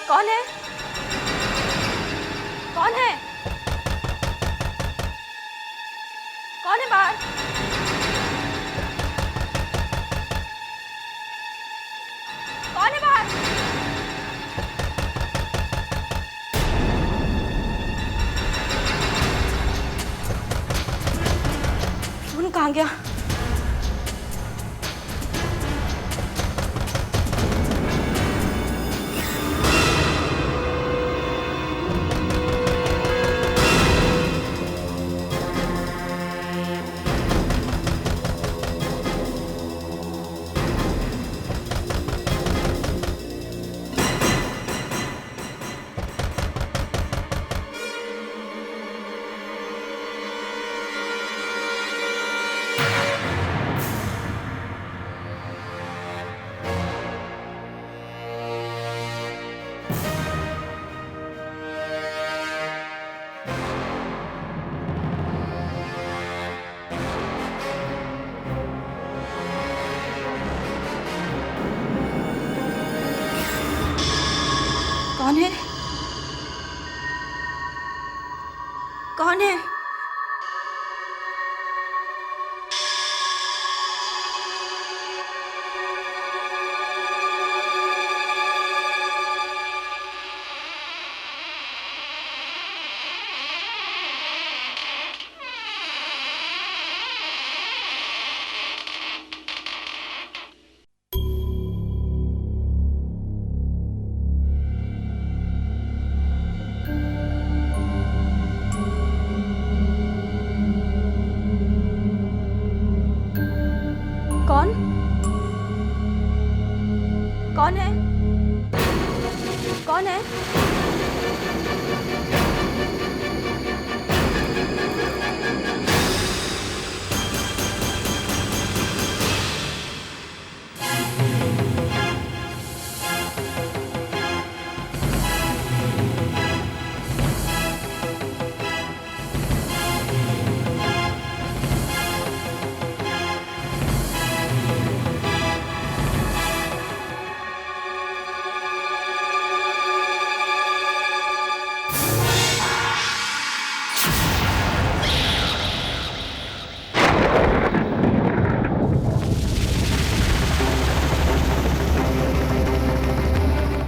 कौन है? कौन है? कौन है बाहर? कौन है बाहर? फोन कहाँ गया? कौन है? कौन है? कौन? कौन है? कौन है?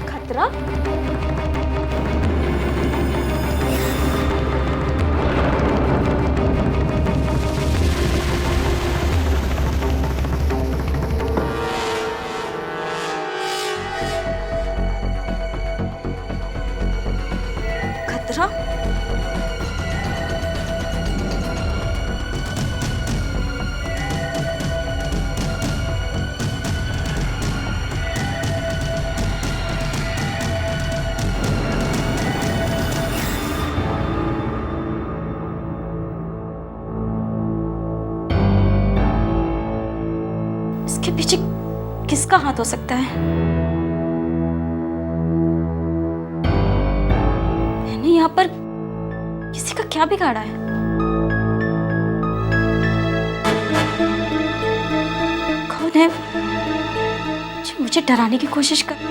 खतरा? खतरा? इसके पीछे किसका हाथ हो सकता है? मैंने यहाँ पर किसी का क्या बिगाड़ा है? कौन है जो मुझे डराने की कोशिश कर?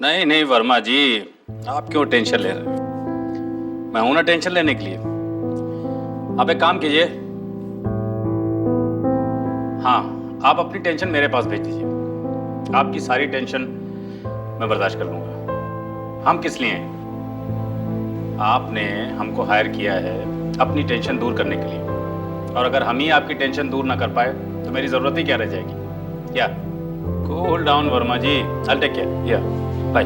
नहीं नहीं वर्मा जी, आप क्यों टेंशन ले रहे हैं? मैं हूं ना टेंशन लेने के लिए। आप एक काम कीजिए, हाँ, आप अपनी टेंशन मेरे पास भेज दीजिए। आपकी सारी टेंशन मैं बर्दाश्त कर लूंगा। हम किस लिए हैं? आपने हमको हायर किया है अपनी टेंशन दूर करने के लिए, और अगर हम ही आपकी टेंशन दूर ना कर पाए तो मेरी जरूरत ही क्या रह जाएगी? या cool down Verma ji, I take care. या bye.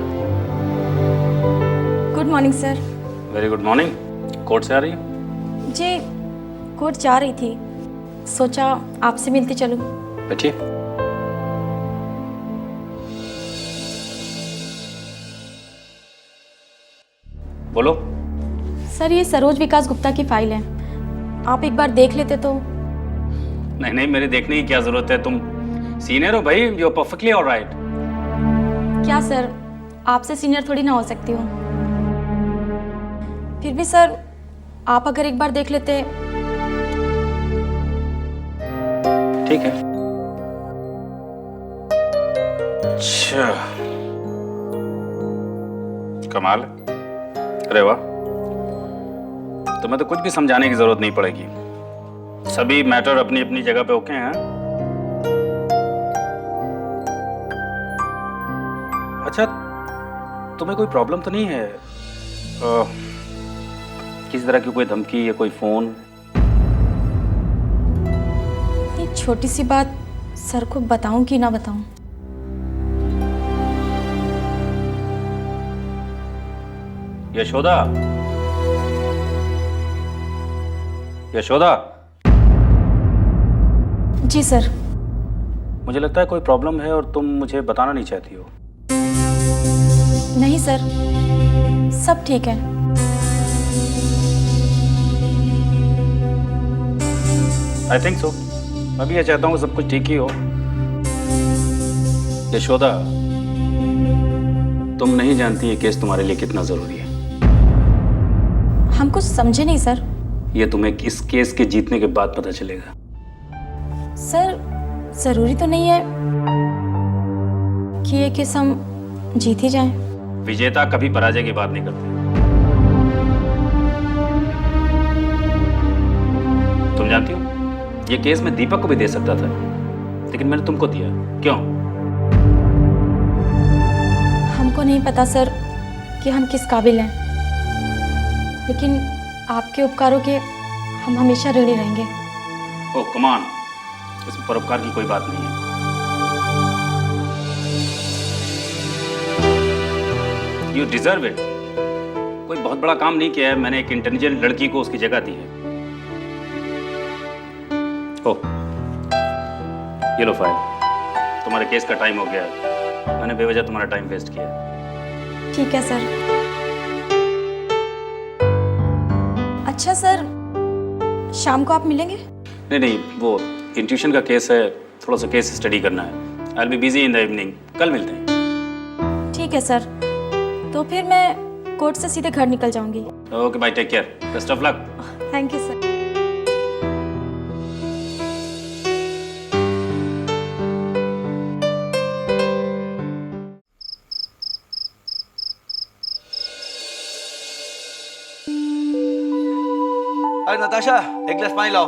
Good morning sir. Very good morning. Court से आ रही है? जी कोर्ट जा रही थी, सोचा आपसे मिलती चलूं। बैठिए। बोलो। सर ये सरोज विकास गुप्ता की फाइल है, आप एक बार देख लेते तो। नहीं नहीं, मेरे देखने की क्या जरूरत है? तुम सीनियर हो भाई, यू आर परफेक्टली ऑलराइट। क्या सर, आपसे सीनियर थोड़ी ना हो सकती हूँ। फिर भी सर, आप अगर एक बार देख लेते। ठीक है। अच्छा, कमाल है। अरे वाह, तुम्हें तो कुछ भी समझाने की जरूरत नहीं पड़ेगी। सभी मैटर अपनी अपनी जगह पे ओके हैं। अच्छा, तुम्हें कोई प्रॉब्लम तो नहीं है? किसी तरह की कोई धमकी या कोई फोन? ये छोटी सी बात सर को बताऊं कि ना बताऊं? यशोदा, यशोदा। जी सर। मुझे लगता है कोई प्रॉब्लम है और तुम मुझे बताना नहीं चाहती हो। नहीं सर, सब ठीक है। I think so. मैं भी ये चाहता हूँ सब कुछ ठीक ही हो। यशोदा, तुम नहीं जानती ये केस तुम्हारे लिए कितना जरूरी है। हम कुछ समझे नहीं सर। ये तुम्हें इस केस के जीतने के बाद पता चलेगा। सर, जरूरी तो नहीं है कि ये केस हम जीत ही जाएं। विजेता कभी पराजय की बात नहीं करते। तुम जानती हो, ये केस मैं दीपक को भी दे सकता था, लेकिन मैंने तुमको दिया। क्यों? हमको नहीं पता सर कि हम किस काबिल हैं, लेकिन आपके उपकारों के हम हमेशा ऋणी रहेंगे। ओह कम ऑन, इसमें परोपकार की कोई बात नहीं है। You deserve it. कोई बहुत बड़ा काम नहीं किया है मैंने, एक इंटेलिजेंट लड़की को उसकी जगह दी है। ओह, ये लो फाइल। तुम्हारे केस का टाइम हो गया है, मैंने बेवजह तुम्हारा टाइम वेस्ट किया। ठीक है सर। अच्छा सर, शाम को आप मिलेंगे? नहीं नहीं, वो इंट्यूशन का केस है, थोड़ा सा केस स्टडी करना है। I will be busy in the evening. कल मिलते हैं। ठीक है सर, तो फिर मैं कोर्ट से सीधे घर निकल जाऊंगी। Okay bye, take care, best of luck. Thank you sir. अरे नताशा, एक गिलास पानी लाओ।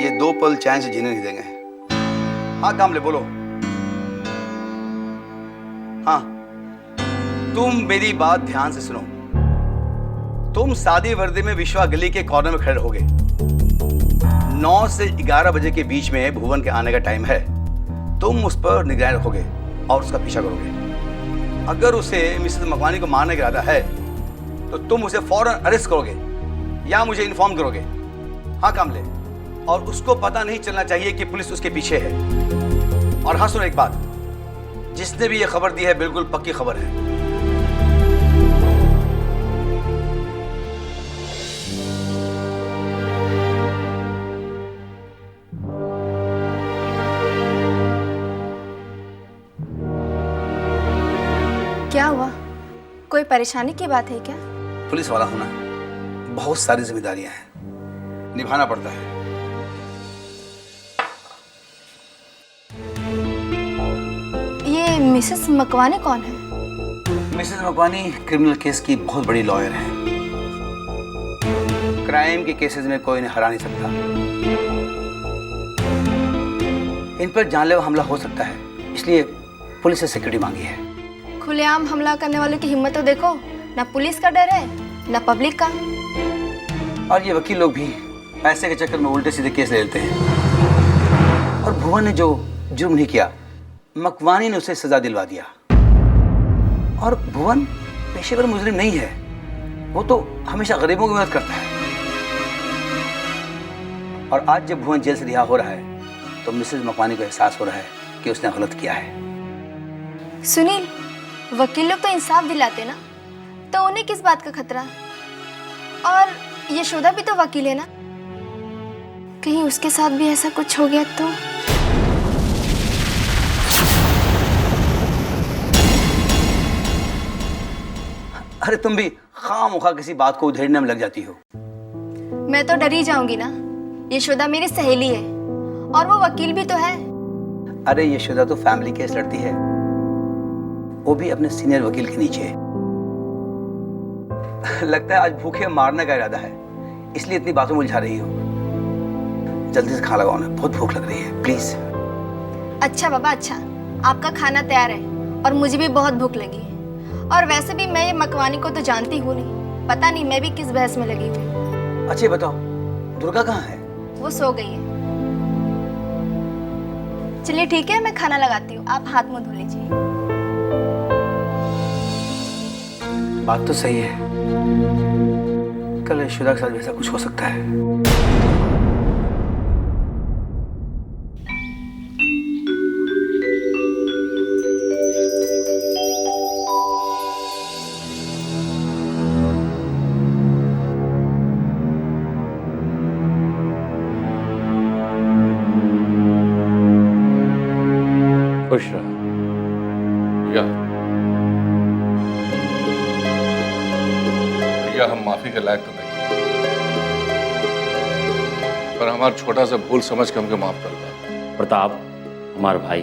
ये 2 पल चैन से जीने नहीं देंगे। हाँ कामले, बोलो। हाँ, तुम मेरी बात ध्यान से सुनो। तुम सादी वर्दी में विश्वा गली के कॉर्नर में खड़े रहोगे। 9 से 11 बजे के बीच में भुवन के आने का टाइम है। तुम उस पर निगरानी रखोगे और उसका पीछा करोगे। अगर उसे मिसेस मकवानी को मारने का इरादा है तो तुम उसे फौरन अरेस्ट करोगे या मुझे इन्फॉर्म करोगे। हाँ कामले, और उसको पता नहीं चलना चाहिए कि पुलिस उसके पीछे है। और हाँ सुनो एक बात, जिसने भी ये खबर दी है बिल्कुल पक्की खबर है। क्या हुआ? कोई परेशानी की बात है क्या? पुलिस वाला होना बहुत सारी जिम्मेदारियां हैं, निभाना पड़ता है। ये मिसेस मकवानी कौन है? मिसेस मकवानी क्रिमिनल केस की बहुत बड़ी लॉयर है। क्राइम के केसेस में कोई इन्हें हरा नहीं सकता। इन पर जानलेवा हमला हो सकता है, इसलिए पुलिस से सिक्योरिटी मांगी है। खुलेआम हमला करने वालों की हिम्मत तो देखो। ना पुलिस का डर है, ना पब्लिक का। और ये वकील लोग भी पैसे के चक्कर में उल्टे सीधे केस ले लेते हैं। और भुवन ने जो जुर्म नहीं किया, मकवानी ने उसे सजा दिलवा दिया। और भुवन पेशेवर मुजरिम नहीं है, वो तो हमेशा गरीबों की मदद करता है। और आज जब भुवन जेल से रिहा हो रहा है तो मिसेस मकवानी को एहसास हो रहा है कि उसने गलत किया है। सुनील, वकील लोग तो इंसाफ दिलाते ना, तो उन्हें किस बात का खतरा? और यशोदा भी तो वकील है ना, कहीं उसके साथ भी ऐसा कुछ हो गया तो? अरे तुम भी खामोखा किसी बात को उधेड़ने में लग जाती हो। मैं तो डर ही जाऊंगी ना, यशोदा मेरी सहेली है और वो वकील भी तो है। अरे यशोदा तो फैमिली केस लड़ती है, वो भी अपने सीनियर वकील के नीचे। लगता है आज भूखे मारने का इरादा है, इसलिए इतनी बातों में उलझा रही हो। जल्दी से खा लगाओ ना, बहुत भूख लग रही है, प्लीज। अच्छा बाबा अच्छा, आपका खाना तैयार है और मुझे भी बहुत भूख लगी है। और वैसे भी मैं ये मकवानी को तो जानती हूँ नहीं, पता नहीं मैं भी किस बहस में लगी हुई। अच्छा बताओ, दुर्गा कहाँ है? वो सो गई है। चलिए ठीक है, मैं खाना लगाती हूँ, आप हाथ मुंह धो लीजिए। बात तो सही है, कल यशोदा के साथ वैसा कुछ हो सकता है। खुश रह भैया, हम माफी के लायक तो नहीं, पर हमारा छोटा सा भूल समझ के हमको माफ कर दो। प्रताप हमार भाई,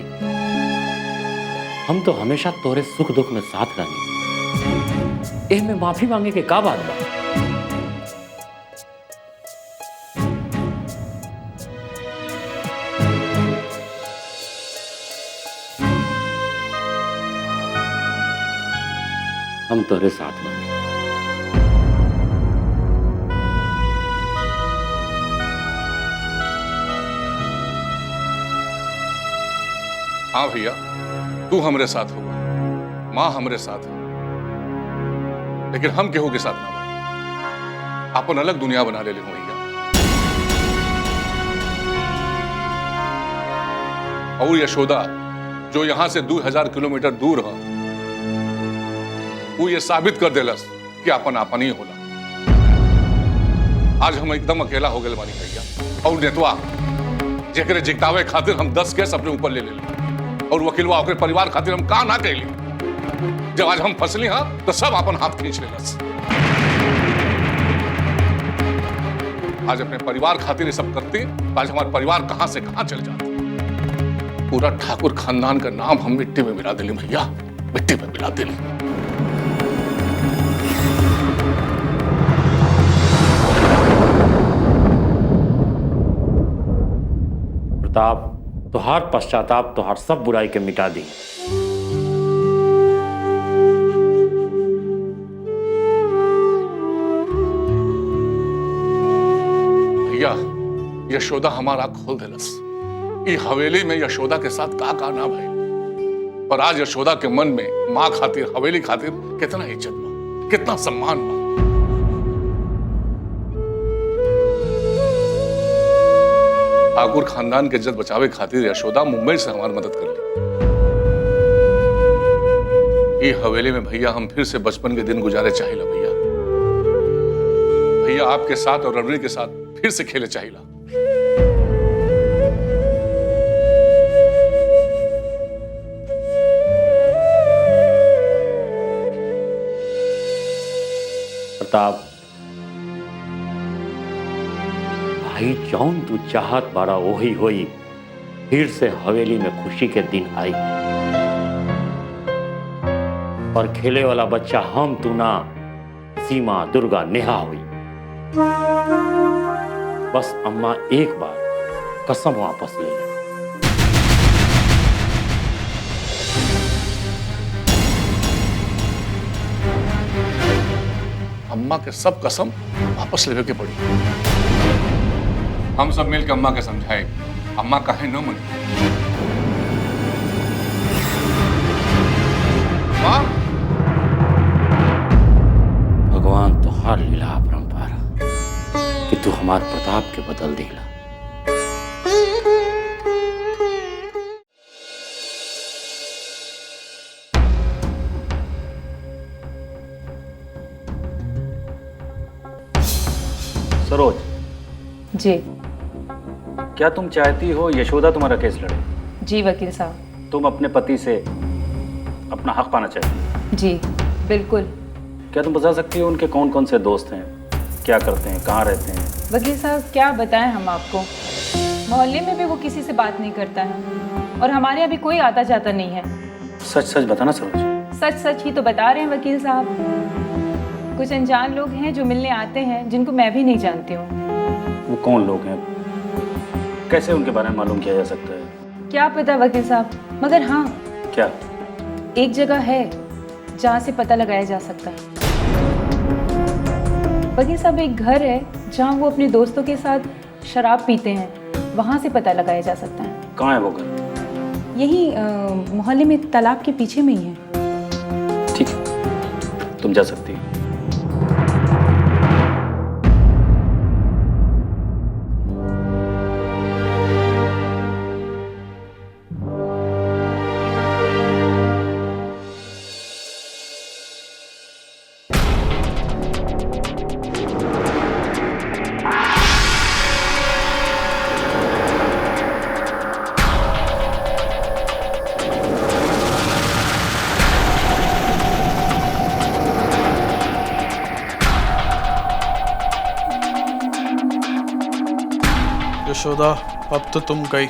हम तो हमेशा तोरे सुख दुख में साथ रहनी, एह में माफी मांगे के का बात बा? हम तोरे साथ बानी। हाँ भैया, तू हमरे साथ होगा, माँ हमरे साथ है, लेकिन हम केहू के साथ ना बने, अपन अलग दुनिया बना ले भैया। और यशोदा जो यहां से 2000 किलोमीटर दूर है, वो ये साबित कर देलस कि अपन आपन ही होला। आज हम एकदम अकेला हो गए बानी भैया, और नेतवा जेकरे जितावे खातिर हम 10 केस अपने ऊपर ले ले, और वकीलवा ओकरे परिवार खातिर हम का ना कैली। जब आज हम फंसली हाँ तो सब अपन हाथ खींच लेलस। आज अपने परिवार खातिर ये सब करती, आज हमारा परिवार कहां से कहां चल जाता। पूरा ठाकुर खानदान का नाम हम मिट्टी में मिला दिली भैया, मिट्टी में मिला दिली। प्रताप, तुहार पश्चाताप तुहार सब बुराई के मिटा दी। भैया, यशोदा हमारा खोल देलस। ई हवेली में यशोदा के साथ का ना भाई, पर आज यशोदा के मन में माँ खातिर, हवेली खातिर कितना इज्जत बा, कितना सम्मान बा। ठाकुर खानदान के इज्जत बचावे खातिर यशोदा मुंबई से हमारी मदद कर ली। ये हवेली में भैया हम फिर से बचपन के दिन गुजारे चाहिए भैया। भैया आपके साथ और रणवीर के साथ फिर से खेले चाहिए। प्रताप भाई, जौन तू चाहत बारा वही होई, फिर से हवेली में खुशी के दिन आई। और खेले वाला बच्चा हम तू ना, सीमा, दुर्गा, नेहा हुई। बस अम्मा एक बार कसम वापस ले ले। अम्मा के सब कसम वापस लेवे के पड़ी। हम सब मिलकर अम्मा के समझाए, अम्मा कहे न मनी। माँ, भगवान तुहार लीला अपरंपार कि तू हमार प्रताप के बदल देला। सरोज जी क्या तुम चाहती हो यशोदा तुम्हारा केस लड़े? जी वकील साहब। तुम अपने पति से अपना हक पाना चाहती हो? जी बिल्कुल। क्या तुम बता सकती हो उनके कौन कौन से दोस्त हैं, क्या करते हैं, कहाँ रहते हैं? वकील साहब क्या बताएं हम आपको, मोहल्ले में भी वो किसी से बात नहीं करता है और हमारे यहाँ भी कोई आता जाता नहीं है। सच सच बताना सरोज। सच सच ही तो बता रहे हैं वकील साहब। कुछ अनजान लोग हैं जो मिलने आते हैं जिनको मैं भी नहीं जानती हूँ। वो कौन लोग हैं, कैसे उनके बारे में मालूम किया जा सकता है? क्या पता वकील साहब, मगर हाँ क्या? एक जगह है जहाँ से पता लगाया जा सकता है। वकील साहब एक घर है जहाँ वो अपने दोस्तों के साथ शराब पीते हैं, वहाँ से पता लगाया जा सकता है। कहाँ है वो घर? यही मोहल्ले में तालाब के पीछे में ही है। ठीक है, तुम जा सकती हो। यशोदा, अब तो तुम गई।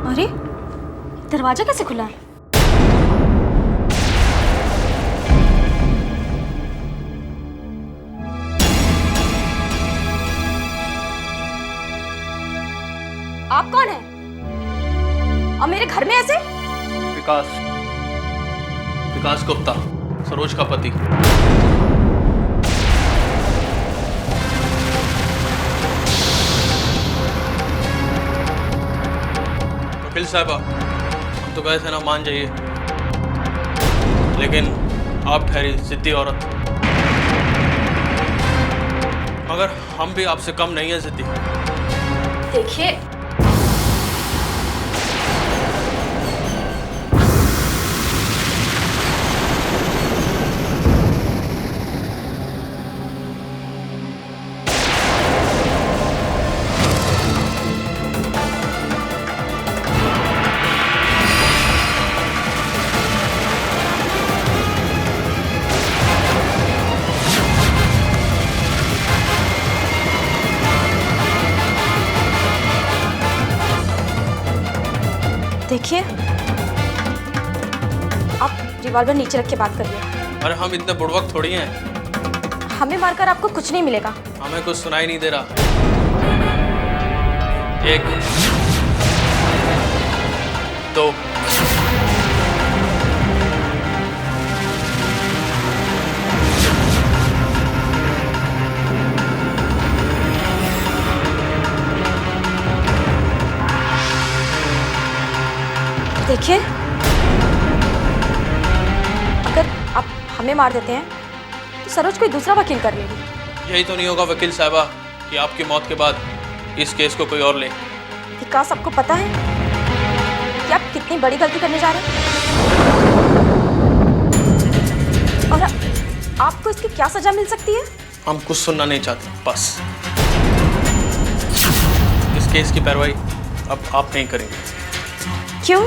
अरे दरवाजा कैसे खुला है? आप कौन है और मेरे घर में ऐसे? विकास गुप्ता, सरोज का पति। वकील साहब, हम तो गए थे ना, मान जाइए, लेकिन आप ठहरी जिद्दी औरत। मगर हम भी आपसे कम नहीं है जिद्दी। देखिए देखिए आप रिवॉल्वर नीचे रख के बात करिए। अरे हम इतने बुड़वक थोड़ी हैं। हमें मारकर आपको कुछ नहीं मिलेगा। हमें कुछ सुनाई नहीं दे रहा। एक, दो, देखिए अगर आप हमें मार देते हैं तो सरोज कोई दूसरा वकील कर लेगी। यही तो नहीं होगा वकील साहबा कि आपकी मौत के बाद इस केस को कोई और ले। विकास, आपको पता है कि आप कितनी बड़ी गलती करने जा रहे हैं और आपको इसकी क्या सजा मिल सकती है? हम कुछ सुनना नहीं चाहते, बस। इस केस की पैरवाई अब आप नहीं करेंगे। क्यों?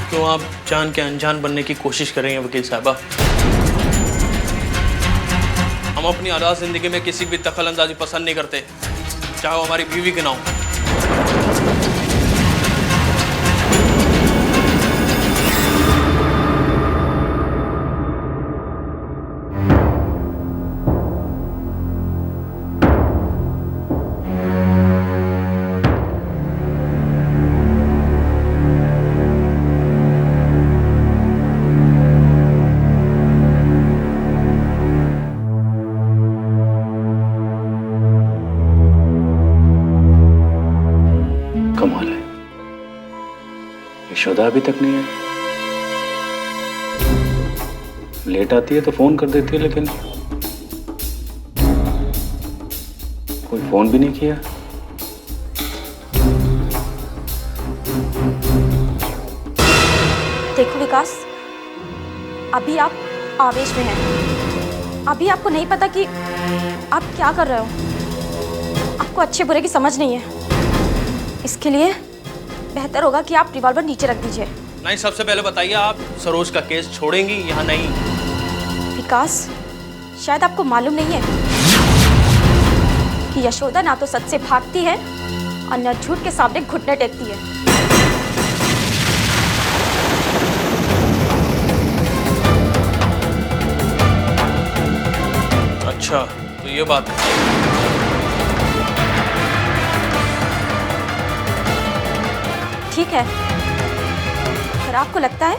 क्यों आप जान के अनजान बनने की कोशिश कर रही हैं वकील साहबा। हम अपनी आज़ाद जिंदगी में किसी भी दखल अंदाजी पसंद नहीं करते, चाहे वो हमारी बीवी के ना हो। कमाल है, यशोदा अभी तक नहीं है। लेट आती है तो फोन कर देती है, लेकिन कोई फोन भी नहीं किया। देखो विकास, अभी आप आवेश में हैं। अभी आपको नहीं पता कि आप क्या कर रहे हो। आपको अच्छे बुरे की समझ नहीं है। इसके लिए बेहतर होगा कि आप रिवॉल्वर नीचे रख दीजिए। नहीं, सबसे पहले बताइए आप सरोज का केस छोड़ेंगी या नहीं? विकास, शायद आपको मालूम नहीं है कि यशोदा ना तो सच से भागती है और न झूठ के सामने घुटने टेकती है। अच्छा, तो ये बात है। ठीक है, अगर आपको लगता है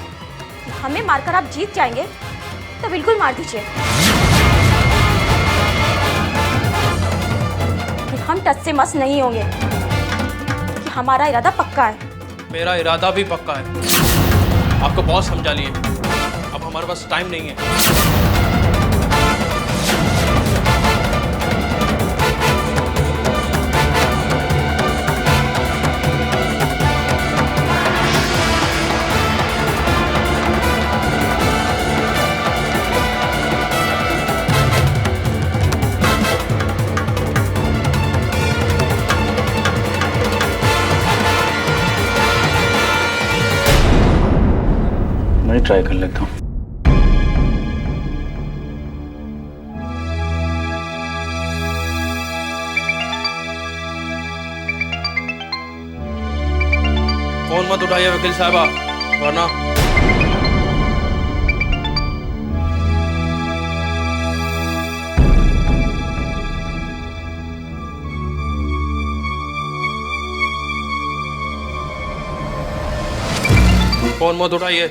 कि हमें मारकर आप जीत जाएंगे तो बिल्कुल मार दीजिए। कि हम टस से मस नहीं होंगे, कि हमारा इरादा पक्का है। मेरा इरादा भी पक्का है। आपको बहुत समझा लिए, अब हमारे पास टाइम नहीं है। मैं ट्राई कर लेता हूँ। फोन मत उठाइए वकील साहबा, वरना फोन मत उठाइए।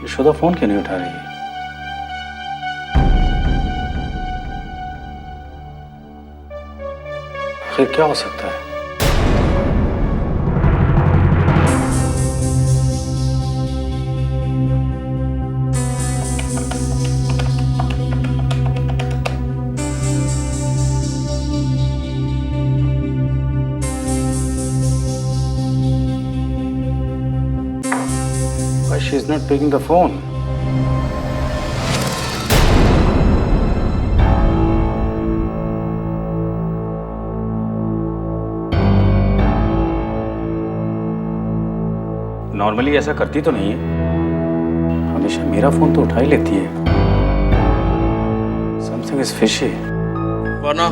यशोदा फोन क्यों नहीं उठा रही है? आखिर क्या हो सकता है? Why she is not picking the phone? Normally ऐसा करती तो नहीं है, हमेशा मेरा फोन तो उठा ही लेती है। Something is fishy. वरना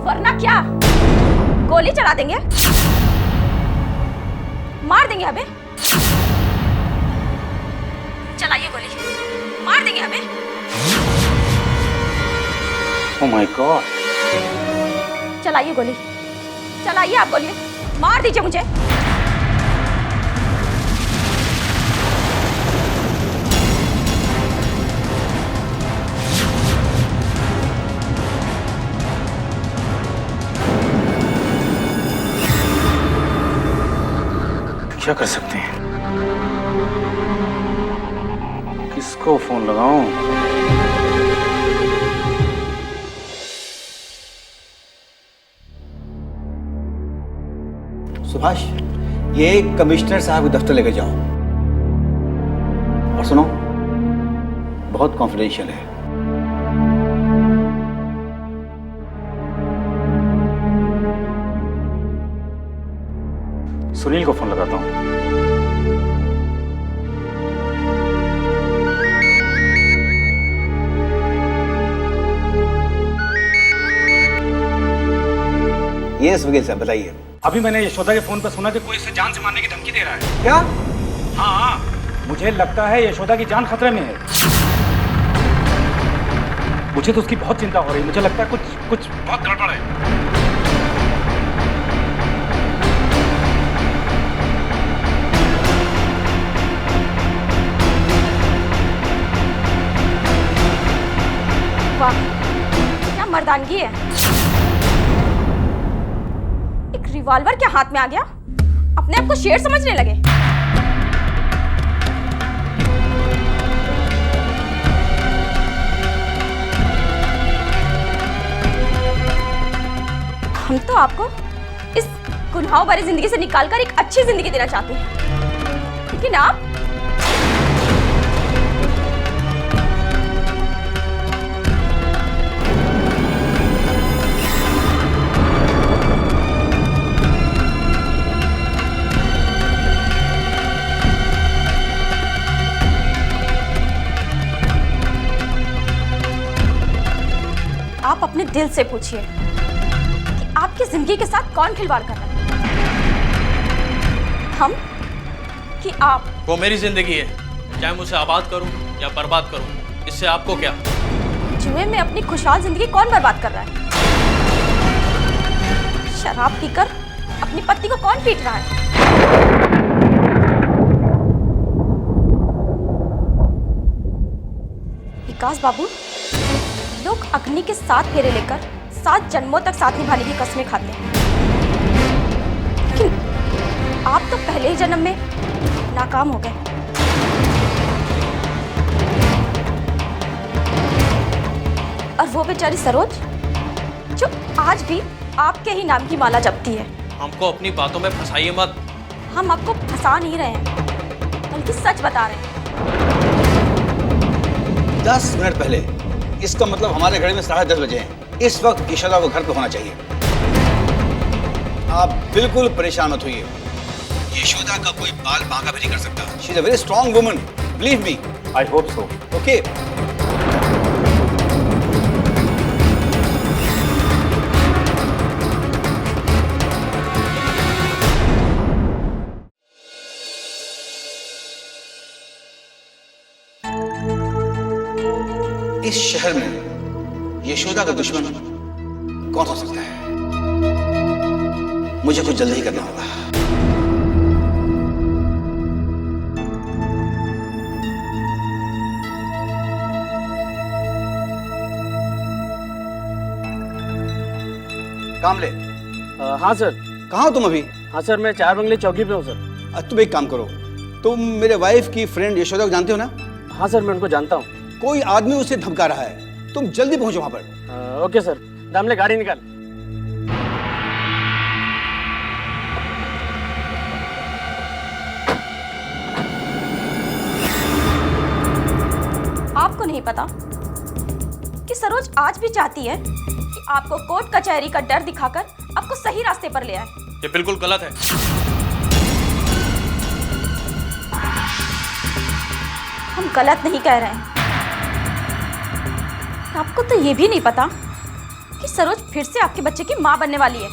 वरना क्या? गोली चला देंगे, मार देंगे हमें। चलाइए गोली, मार देंगे हमें। Oh my God! चलाइए गोली, चलाइए आप गोली, मार दीजिए मुझे। क्या कर सकते हैं? किसको फोन लगाऊं? सुभाष, ये कमिश्नर साहब के दफ्तर लेकर जाओ। और सुनो, बहुत कॉन्फिडेंशियल है। सुनील को फोन लगाता हूँ। यस वकील साहब, बताइए। अभी मैंने यशोदा के फोन पर सुना कि कोई इसे जान से मारने की धमकी दे रहा है। क्या? हाँ, मुझे लगता है यशोदा की जान खतरे में है। मुझे तो उसकी बहुत चिंता हो रही है। मुझे लगता है कुछ बहुत गड़बड़ है। वाह, क्या मर्दानगी है। एक रिवॉल्वर क्या हाथ में आ गया, अपने आप को शेर समझने लगे। हम तो आपको इस गुनाहों भरी जिंदगी से निकालकर एक अच्छी जिंदगी देना चाहते हैं, लेकिन आप आप अपने दिल से पूछिए कि आपकी जिंदगी के साथ कौन खिलवाड़ कर रहा है, हम कि आप? वो मेरी जिंदगी है, चाहे मैं उसे आबाद करूं या बर्बाद करूं, इससे आपको क्या? जुए में अपनी खुशहाल जिंदगी कौन बर्बाद कर रहा है? शराब पीकर अपनी पत्नी को कौन पीट रहा है? विकास बाबू, लोग अग्नि के 7 फेरे लेकर 7 जन्मों तक साथ निभाने की कस्में खाते हैं, लेकिन आप तो पहले ही जन्म में नाकाम हो गए। और वो बेचारी सरोज जो आज भी आपके ही नाम की माला जपती है। हमको अपनी बातों में फंसाइए मत। हम आपको फंसा नहीं रहे हैं, बल्कि सच बता रहे हैं। 10 मिनट पहले, इसका मतलब हमारे घड़ी में 10:30 बजे हैं। इस वक्त यशोदा को घर पे होना चाहिए। आप बिल्कुल परेशान मत होइए, यशोदा का कोई बाल बांका भी नहीं कर सकता। She is a very strong woman, believe me. I hope so. Okay. इस शहर में यशोदा का दुश्मन कौन हो सकता है? मुझे कुछ जल्दी ही करना होगा। कामले। हाँ सर। कहाँ हो तुम अभी? हाँ सर, मैं 4 बंगले चौकी पे हूँ सर। तुम एक काम करो, तुम मेरे वाइफ की फ्रेंड यशोदा को जानते हो ना? हाँ सर, मैं उनको जानता हूँ। कोई आदमी उसे धमका रहा है, तुम जल्दी पहुंचो वहां पर। Okay sir. दामले गाड़ी निकाल। आपको नहीं पता कि सरोज आज भी चाहती है कि आपको कोर्ट कचहरी का डर दिखाकर आपको सही रास्ते पर ले आए। ये बिल्कुल गलत है। हम गलत नहीं कह रहे हैं। आपको तो ये भी नहीं पता कि सरोज फिर से आपके बच्चे की मां बनने वाली है।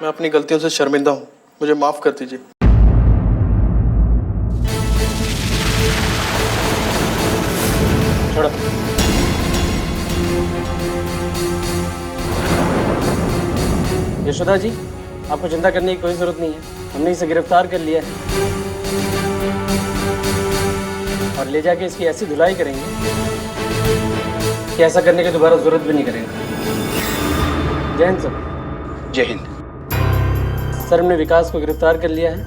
मैं अपनी गलतियों से शर्मिंदा हूँ, मुझे माफ कर दीजिए। छोड़ो। यशोदा जी, आपको चिंता करने की कोई जरूरत नहीं है। हमने इसे गिरफ्तार कर लिया है और ले जाके इसकी ऐसी धुलाई करेंगे कि ऐसा करने की दोबारा जरूरत भी नहीं करेगा। जय हिंद सर। जय हिंद। सर, हमने विकास को गिरफ्तार कर लिया है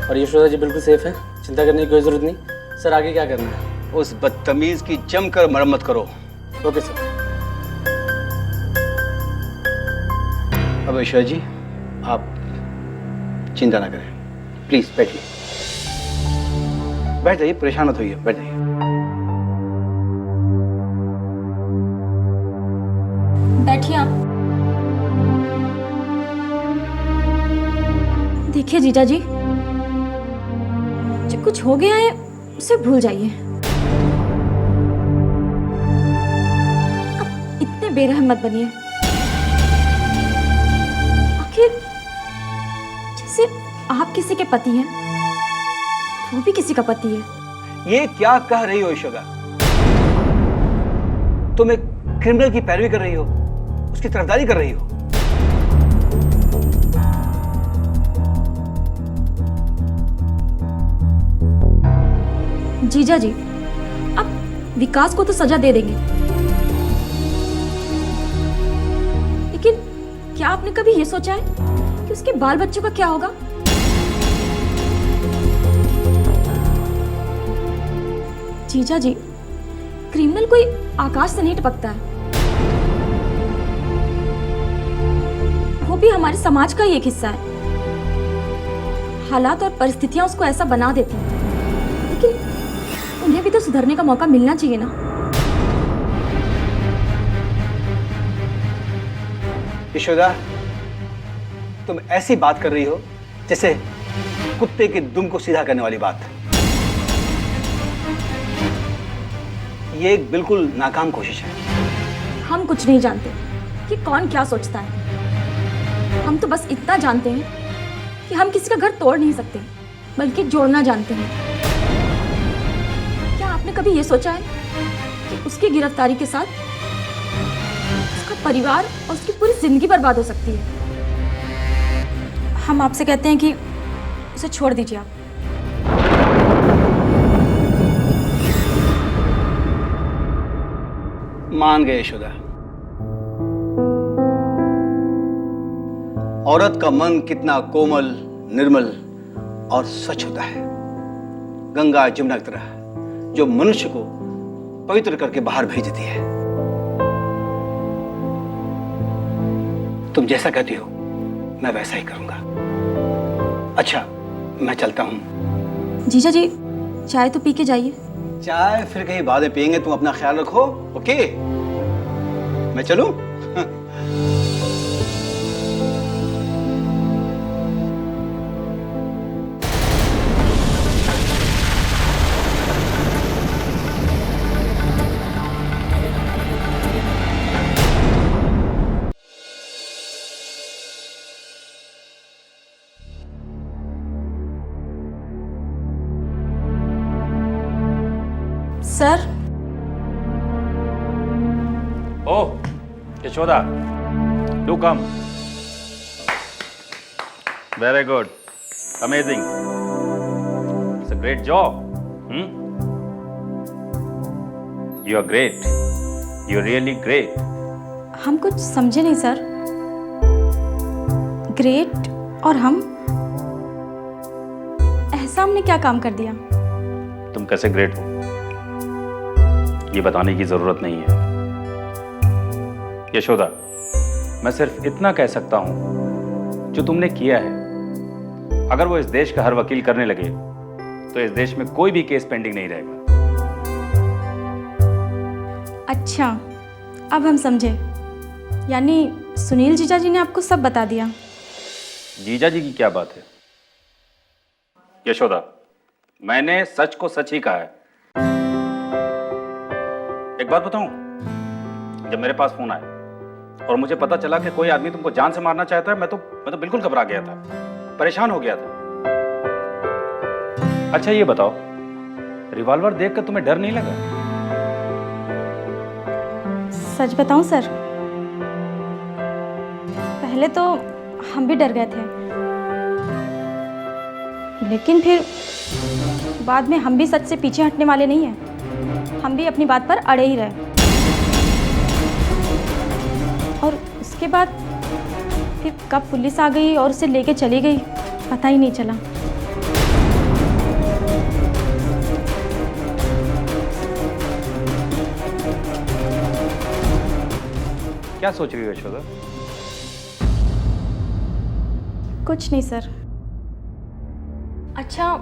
और यशोदा जी बिल्कुल सेफ है, चिंता करने की कोई जरूरत नहीं। सर, आगे क्या करना है? उस बदतमीज की जमकर मरम्मत करो। Okay sir. अब यशोदा जी, आप चिंता ना करें, प्लीज बैठिए। बैठ जाइए, परेशान मत होइए, बैठ जाइए। बैठिए आप। देखिए जीजा जी, जो कुछ हो गया है उसे भूल जाइए। अब इतने बेरहम मत बनिए। आखिर जैसे आप किसी के पति हैं, वो भी किसी का पति है। ये क्या कह रही हो यशोदा? तुम एक क्रिमिनल की पैरवी कर रही हो, उसकी तरफदारी कर रही हो। जीजा जी, अब विकास को तो सजा दे देंगे, लेकिन क्या आपने कभी ये सोचा है कि उसके बाल बच्चों का क्या होगा? जीजा जी, क्रिमिनल कोई आकाश से नहीं टपकता है, वो भी हमारे समाज का ही एक हिस्सा है। हालात और परिस्थितियां उसको ऐसा बना देती हैं, लेकिन उन्हें भी तो सुधरने का मौका मिलना चाहिए ना। यशोदा, तुम ऐसी बात कर रही हो जैसे कुत्ते के दुम को सीधा करने वाली बात। ये एक बिल्कुल नाकाम कोशिश है। हम कुछ नहीं जानते कि कौन क्या सोचता है। हम तो बस इतना जानते हैं कि हम किसी का घर तोड़ नहीं सकते, बल्कि जोड़ना जानते हैं। क्या आपने कभी ये सोचा है कि उसकी गिरफ्तारी के साथ उसका परिवार और उसकी पूरी जिंदगी बर्बाद हो सकती है? हम आपसे कहते हैं कि उसे छोड़ दीजिए आप। मान गए यशोदा। औरत का मन कितना कोमल, निर्मल और स्वच्छ होता है, गंगा जमुना की तरह, जो मनुष्य को पवित्र करके बाहर भेज देती है। तुम जैसा कहती हो मैं वैसा ही करूंगा। अच्छा, मैं चलता हूं। जीजा जी, चाय तो पी के जाइए। चाय फिर कहीं बाद में पियेंगे, तुम अपना ख्याल रखो। ओके, मैं चलूं? Sir, oh Yashoda, do come. Very good, amazing, it's a great job. You are great, you are really great. हम कुछ समझे नहीं सर। ग्रेट और हम? ऐसा हमने क्या काम कर दिया? तुम कैसे ग्रेट हो ये बताने की जरूरत नहीं है यशोदा। मैं सिर्फ इतना कह सकता हूं, जो तुमने किया है, अगर वो इस देश का हर वकील करने लगे तो इस देश में कोई भी केस पेंडिंग नहीं रहेगा। अच्छा, अब हम समझे। यानी सुनील जीजा जी ने आपको सब बता दिया। जीजा जी की क्या बात है यशोदा, मैंने सच को सच ही कहा है। एक बात बताऊं, जब मेरे पास फोन आया और मुझे पता चला कि कोई आदमी तुमको जान से मारना चाहता है, मैं तो बिल्कुल घबरा गया था, परेशान हो गया था। अच्छा ये बताओ, रिवॉल्वर देखकर तुम्हें डर नहीं लगा? सच बताऊं सर, पहले तो हम भी डर गए थे, लेकिन फिर बाद में हम भी सच से पीछे हटने वाले नहीं हैं। हम भी अपनी बात पर अड़े ही रहे। और उसके बाद फिर कब पुलिस आ गई और उसे लेके चली गई, पता ही नहीं चला। क्या सोच रही हो यशोदा? कुछ नहीं सर। अच्छा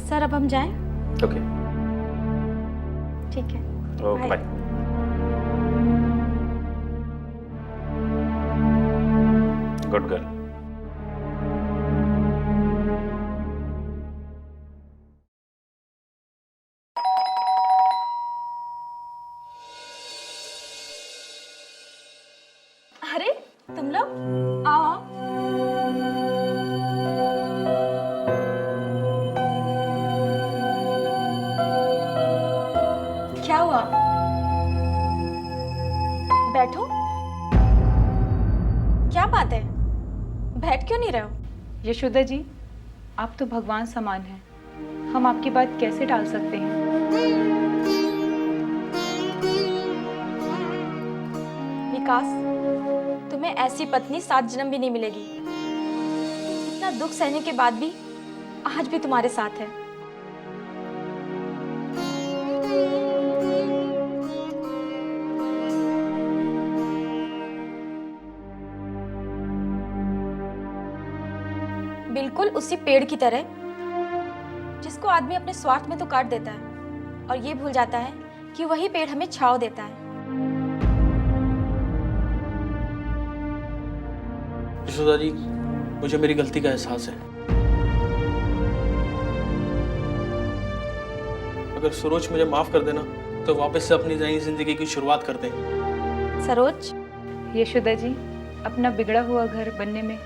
सर, अब हम जाएं? ओके, ठीक है, ओके, बाय। Good girl. अरे तुम लोग आओ आओ। क्या हुआ? बैठो। क्या बात है, बैठ क्यों नहीं रहे हो? यशोदा जी, आप तो भगवान समान हैं, हम आपकी बात कैसे टाल सकते हैं? विकास, तुम्हें ऐसी पत्नी 7 जन्म भी नहीं मिलेगी। इतना दुख सहने के बाद भी आज भी तुम्हारे साथ है। बिल्कुल उसी पेड़ की तरह जिसको आदमी अपने स्वार्थ में तो काट देता है और ये भूल जाता है कि वही पेड़ हमें छांव देता है। यशोदा जी, मुझे मेरी गलती का एहसास है। अगर सरोज मुझे माफ कर देना तो वापस से अपनी नई जिंदगी की शुरुआत कर दें। सरोज, यशोदा जी, अपना बिगड़ा हुआ घर बनने में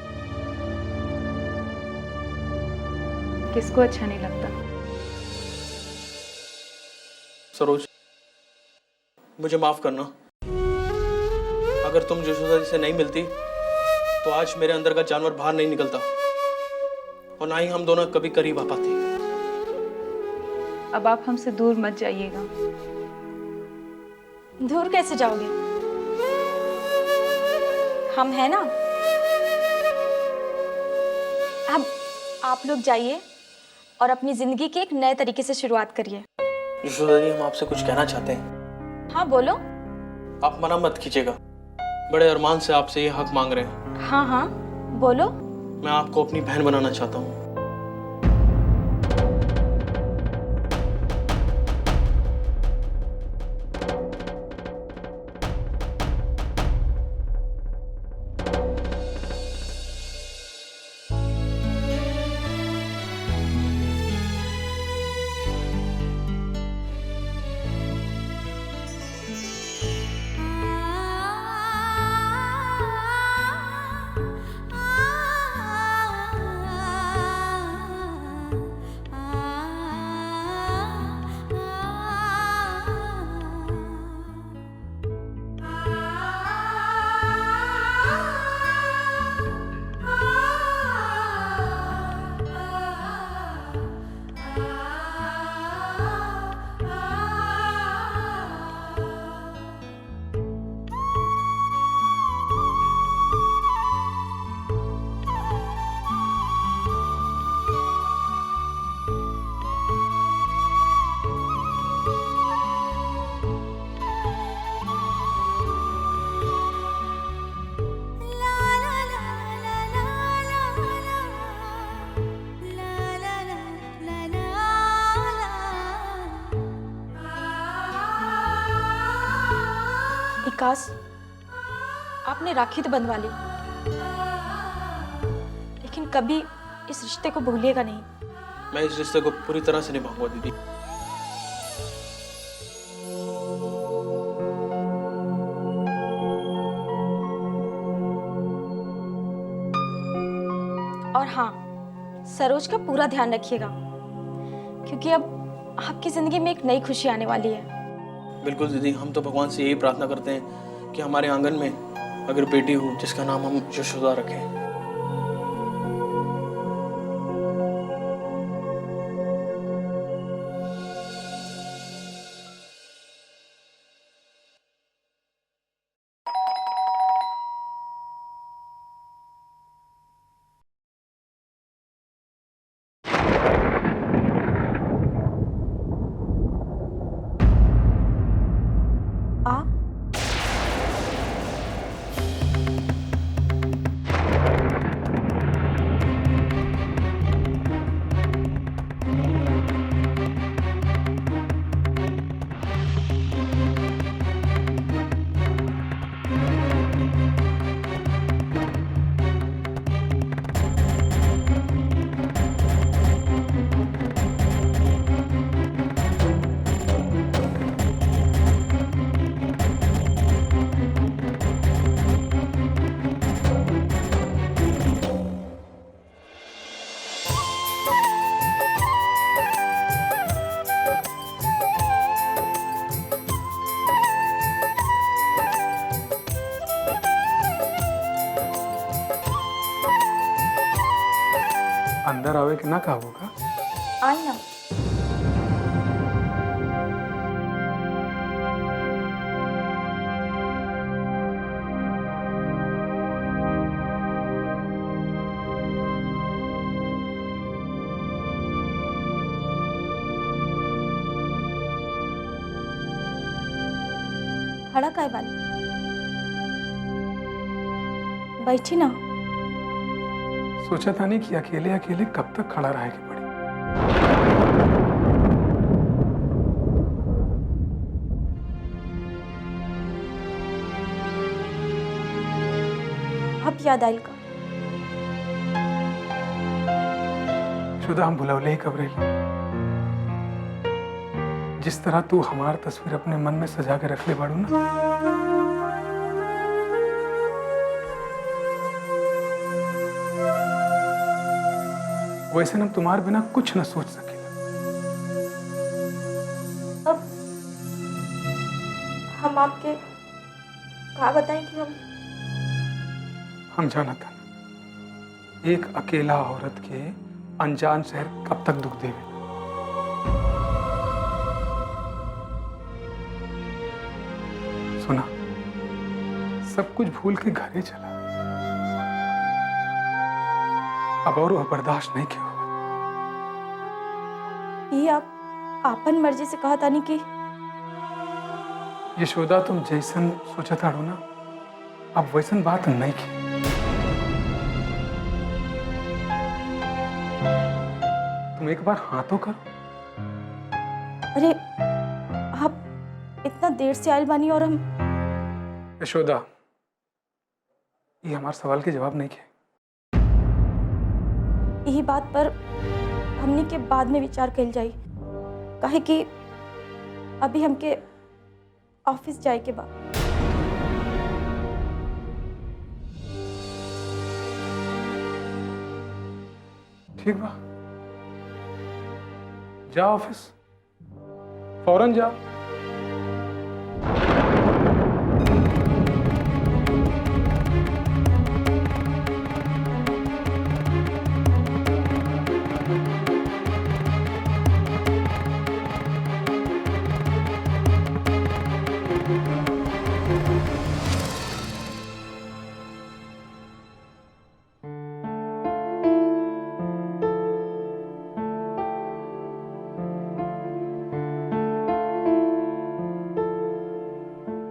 किसको अच्छा नहीं लगता। सरोज, मुझे माफ करना। अगर तुम यशोदा जी से नहीं मिलती तो आज मेरे अंदर का जानवर बाहर नहीं निकलता और ना ही हम दोनों कभी करीब आ पाते। अब आप हमसे दूर मत जाइएगा। दूर कैसे जाओगे? हम हैं ना। अब आप लोग जाइए और अपनी जिंदगी के एक नए तरीके से शुरुआत करिए। यशोदा जी, हम आपसे कुछ कहना चाहते हैं। हाँ बोलो। आप मना मत कीजिएगा, बड़े अरमान से आपसे ये हक मांग रहे हैं। हाँ हाँ बोलो। मैं आपको अपनी बहन बनाना चाहता हूँ। विकास, आपने राखी तो बंधवा ली, लेकिन कभी इस रिश्ते को भूलिएगा नहीं। मैं इस रिश्ते को पूरी तरह से निभाऊंगा दीदी। और हाँ, सरोज का पूरा ध्यान रखिएगा, क्योंकि अब आपकी जिंदगी में एक नई खुशी आने वाली है। बिल्कुल दीदी, हम तो भगवान से यही प्रार्थना करते हैं कि हमारे आंगन में अगर बेटी हो जिसका नाम हम यशोदा रखें। आप अंदर आवे कि ना कहो का? आई ना। खड़ा काय वाली? बैठी ना। सोचा था नहीं कि अकेले अकेले कब तक खड़ा रहे के पड़ी। अब याद आयल का? शुदा हम भुलवले ही कब रही। जिस तरह तू हमार तस्वीर अपने मन में सजा के रख ले बाड़ू ना, वैसे हम तुम्हारे बिना कुछ न सोच सके। अब हम आपके कहा बताएं कि हम जाना था एक अकेला औरत के अनजान शहर कब तक दुख देवे। सुना, सब कुछ भूल के घरे चला। अब और वह बर्दाश्त नहीं किया। ये आप आपन मर्जी से कहा था नहीं कि यशोदा तुम जैसन सोचा था ना, अब वैसन बात नहीं की। तुम एक बार हाँ तो करो। अरे आप इतना देर से आयल बानी और हम। यशोदा, ये हमारे सवाल के जवाब नहीं किए। यही बात पर हमने के बाद में विचार कल जाई, काहे कि अभी हमके ऑफिस जाए के बाद। ठीक बा, जा ऑफिस, फौरन जा।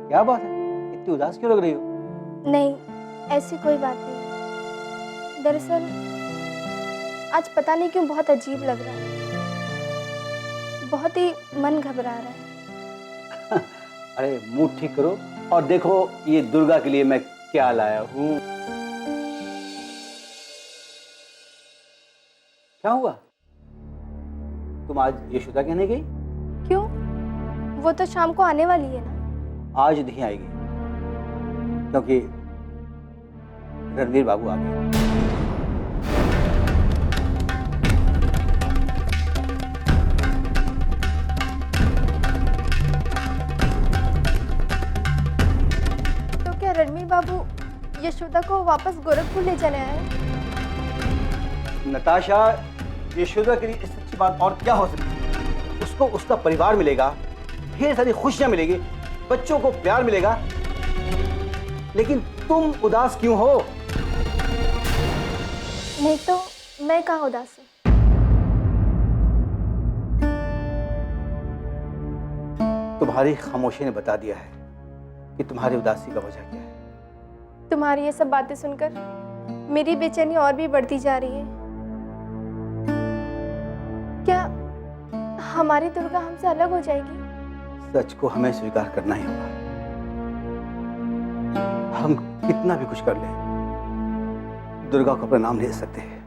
क्या बात है, इतनी उदास क्यों लग रही हो? नहीं, ऐसी कोई बात नहीं। दरअसल आज पता नहीं क्यों बहुत अजीब लग रहा है, बहुत ही मन घबरा रहा है। अरे मूड ठीक करो और देखो ये दुर्गा के लिए मैं क्या लाया हूँ। क्या हुआ? तुम आज यशोदा कहने गई? क्यों? वो तो शाम को आने वाली है ना। आज नहीं आएगी क्योंकि रणवीर बाबू आ गए। तो क्या रणवीर बाबू यशोदा को वापस गोरखपुर ले जाने आए? नताशा, यशोदा के लिए इस अच्छी बात और क्या हो सकती है? उसको उसका परिवार मिलेगा, ढेर सारी खुशियां मिलेगी, बच्चों को प्यार मिलेगा, लेकिन तुम उदास क्यों हो? नहीं तो मैं कहाँ उदास हूँ। तुम्हारी खामोशी ने बता दिया है कि तुम्हारी उदासी का वजह क्या है। तुम्हारी ये सब बातें सुनकर मेरी बेचैनी और भी बढ़ती जा रही है। क्या हमारी दुर्गा हमसे अलग हो जाएगी? सच को हमें स्वीकार करना ही होगा। हम कितना भी कुछ कर लें, दुर्गा को अपना नाम ले सकते हैं।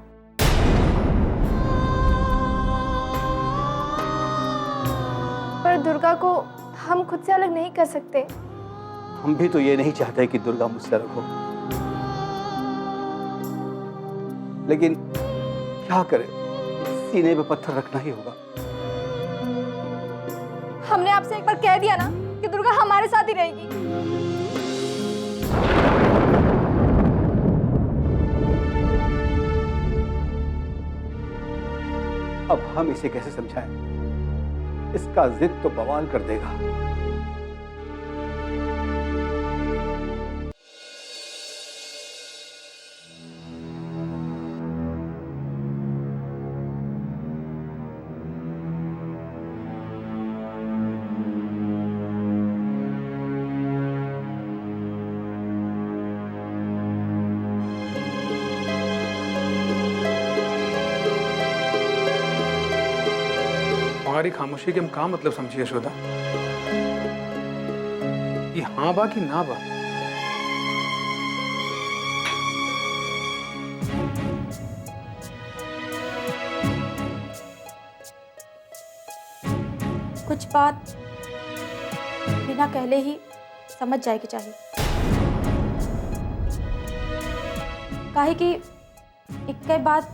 पर दुर्गा को हम खुद से अलग नहीं कर सकते। हम भी तो ये नहीं चाहते कि दुर्गा मुझसे अलग हो, लेकिन क्या करें, सीने पे पत्थर रखना ही होगा। हमने आपसे एक बार कह दिया ना कि दुर्गा हमारे साथ ही रहेगी। अब हम इसे कैसे समझाएं? इसका जिद तो बवाल कर देगा। तुम्हारी खामोशी के हम का मतलब समझिए यशोदा? ये हाँ बा कि ना बा? कुछ बात बिना कहले ही समझ जाए के चाहिए, काहे कि एक बात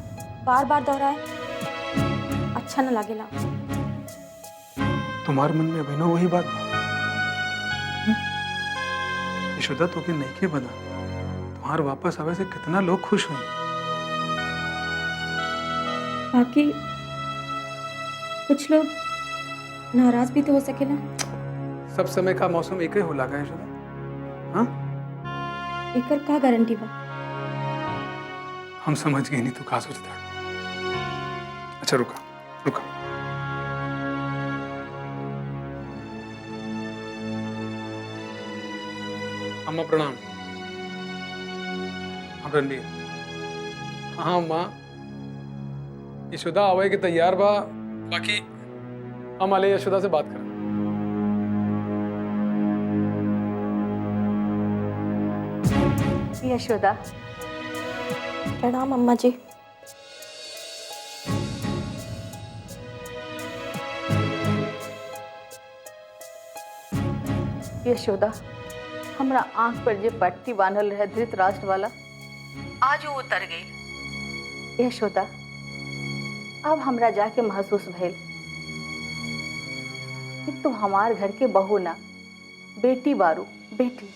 बार बार दोहराए अच्छा न लगेला। तुम्हारे मन में अभिनव वही बात बा? यशोदा तो के नहीं के बना, तुम्हारे वापस आवे से कितना लोग खुश हुए। बाकी कुछ लोग नाराज भी तो हो सकेला। सब समय का मौसम एक ही हो लगा यशोदा। हाँ, एकर का गारंटी बा? हम समझ गए नहीं तू का सोचता। अच्छा रुका रुका। अम्मा प्रणाम। हाँ रणबीर। हाँ माँ, यशोदा आवे के तैयार बा, बाकी हम आले यशोदा से बात करें। यशोदा, प्रणाम अम्मा जी। यशोदा, हमरा आंख पर जे पट्टी बांधल रहे धृतराष्ट्र वाला, आज वो उतर गई। यशोदा, अब हमरा जाके महसूस भइल कि तू हमार घर के बहू ना, बेटी बारू, बेटी।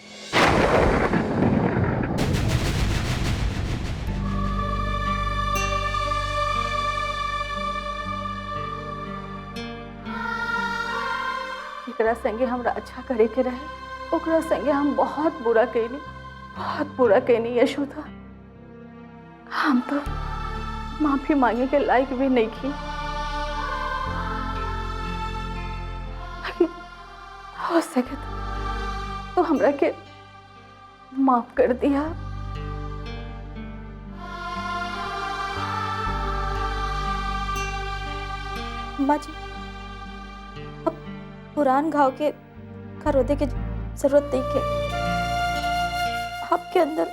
एकरा संगे हमरा अच्छा करे के रहे, ओकरा संगे हम बहुत बुरा कैनी, बहुत बुरा कैनी यशोदा। हम तो माफी मांगे के लायक भी नहीं थी। हो सके तो हमरा के माफ कर दिया। अम्मा जी, अब पुरान घाव के खरोदे की जरूरत नहीं है। आपके अंदर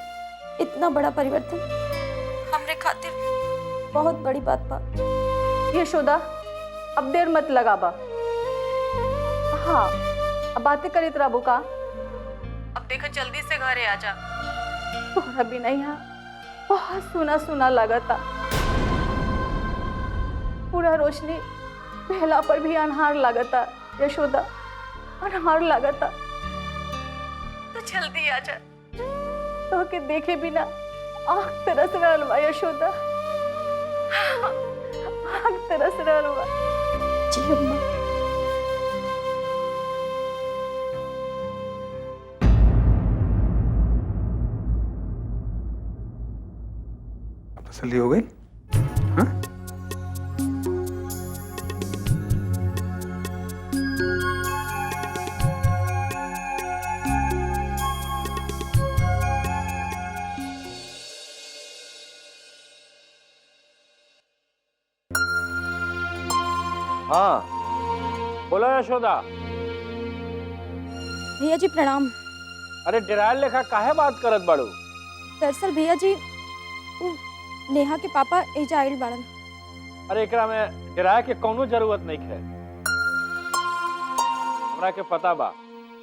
इतना बड़ा परिवर्तन हमरे खातिर बहुत बड़ी बात बा। यशोदा, अब देर मत लगाबा। हाँ, अब बातें करीत रहबो का? अब देखा जल्दी से घरे आ जा। तोहरा भी नहीं यहाँ बहुत सुना सुना लगता। पूरा रोशनी पहला पर भी अनहार लगता। यशोदा, अनहार लगता, तो जल्दी आ जा। तो के देखे बिना आँख तरस रहल बा यशोदा, आँख तरस रहल बा। जी अम्मा। अब तसल्ली हो गई? हाँ? हाँ, बोलो यशोदा। भैया जी प्रणाम। अरे डेरायल लेखा काहे बात करत बाड़ू? दरअसल भैया जी, वो नेहा के पापा एजा आइल बाड़न। अरे एकरा में डेराय के कौनो जरूरत नहीं है, हमरा के पता बा।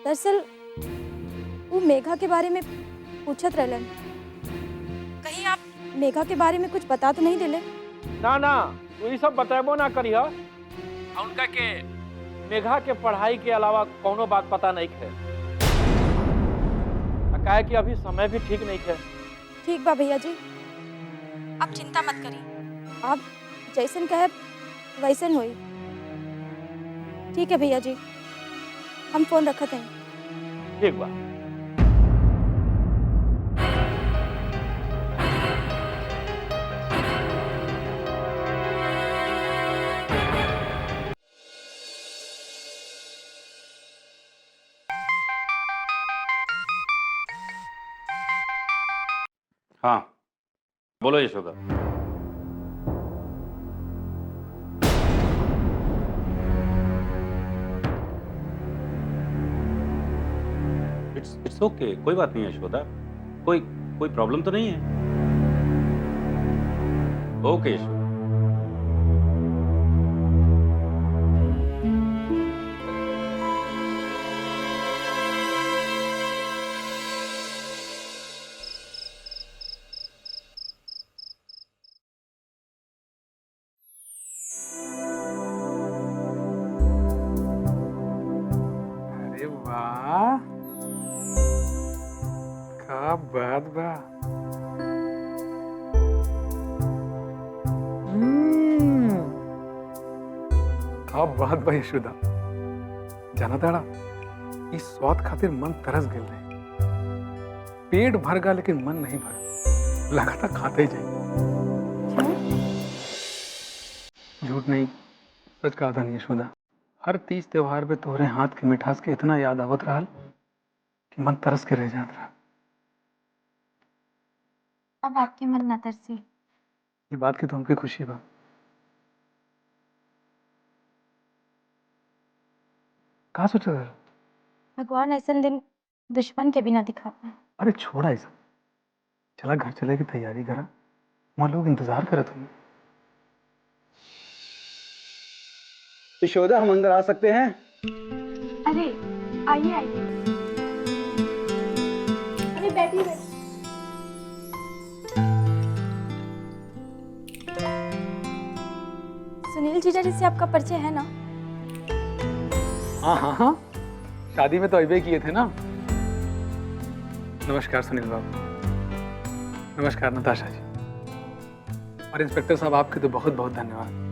दरअसल वो मेघा के बारे में पूछत रहलन। कहीं आप मेघा के बारे में कुछ बता तो नहीं दिले? ना ना, तू ये सब बताबो ना करिया। उनका के मेघा के पढ़ाई के अलावा कौनो बात पता नहीं है। काहे कि अभी समय भी ठीक नहीं है। ठीक बा भैया जी, आप चिंता मत करिए। आप जैसन कहे वैसन होई। ठीक है भैया जी, हम फोन रखते हैं। ठीक बा। हाँ, बोलो यशोदा। इट्स ओके, कोई बात नहीं है यशोदा, कोई कोई प्रॉब्लम तो नहीं है। ओके यशोदा। अरे वाह, क्या बात बा। क्या बात बा यशोदा। जाना ताड़ा, इस स्वाद खातिर मन तरस गए रहे। पेट भर गया लेकिन मन नहीं भरा, लगा था खाते ही जाए। झूठ नहीं, सच कहा था यशोदा। हर तीज त्योहार पे तोहरे हाथ के मिठास के इतना याद आवत रहा कि मन तरस के रह जात रहा। अब आपके मन ना तरसी। ये बात की तो हमके खुशी बा। कहा सोचा था? भगवान ऐसा दिन दुश्मन के बिना दिखाता है। अरे छोड़ा ऐसा, चला घर चले की तैयारी करा, वहां लोग इंतजार करे तुम्हें। यशोदा, हम अंदर आ सकते हैं? अरे आइए आइए। अरे बैठिए बैठिए। सुनील जीजा जी से आपका परिचय है ना? हाँ हाँ हाँ, शादी में तो अबे किए थे ना। नमस्कार सुनील बाबू। नमस्कार नताशा जी। और इंस्पेक्टर साहब, आपके तो बहुत बहुत धन्यवाद।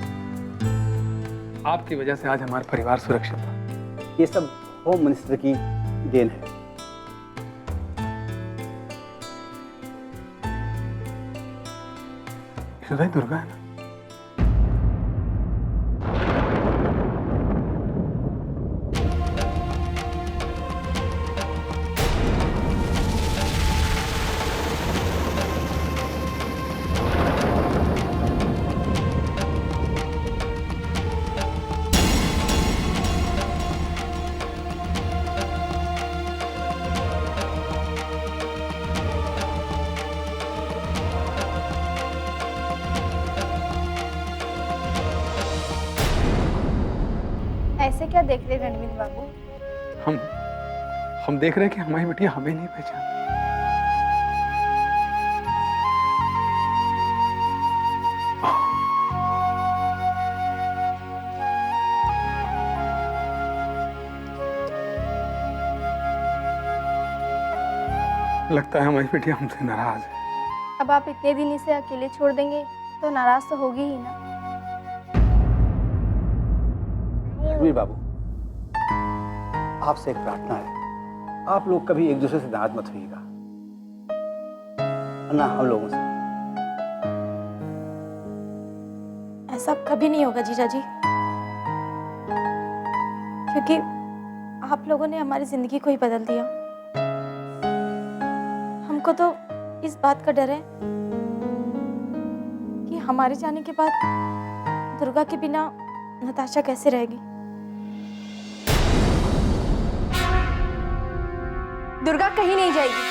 आपकी वजह से आज हमारा परिवार सुरक्षित है। ये सब होम मिनिस्टर की देन है। यशोदा दुर्गा है ना? ऐसे क्या देख रहे रणवीर बाबू? हम देख रहे हैं कि हमारी बेटियां हमें नहीं पहचान। लगता है हमारी बेटियां हमसे नाराज है। अब आप इतने दिन इसे अकेले छोड़ देंगे तो नाराज तो होगी ही ना। रणवीर बाबू, आपसे एक प्रार्थना है, आप लोग कभी एक दूसरे से नाराज मत होइएगा, ना हम लोगों से। ऐसा कभी नहीं होगा जीजा जी, क्योंकि आप लोगों ने हमारी जिंदगी को ही बदल दिया। हमको तो इस बात का डर है कि हमारे जाने के बाद दुर्गा के बिना नताशा कैसे रहेगी। दुर्गा कहीं नहीं जाएगी।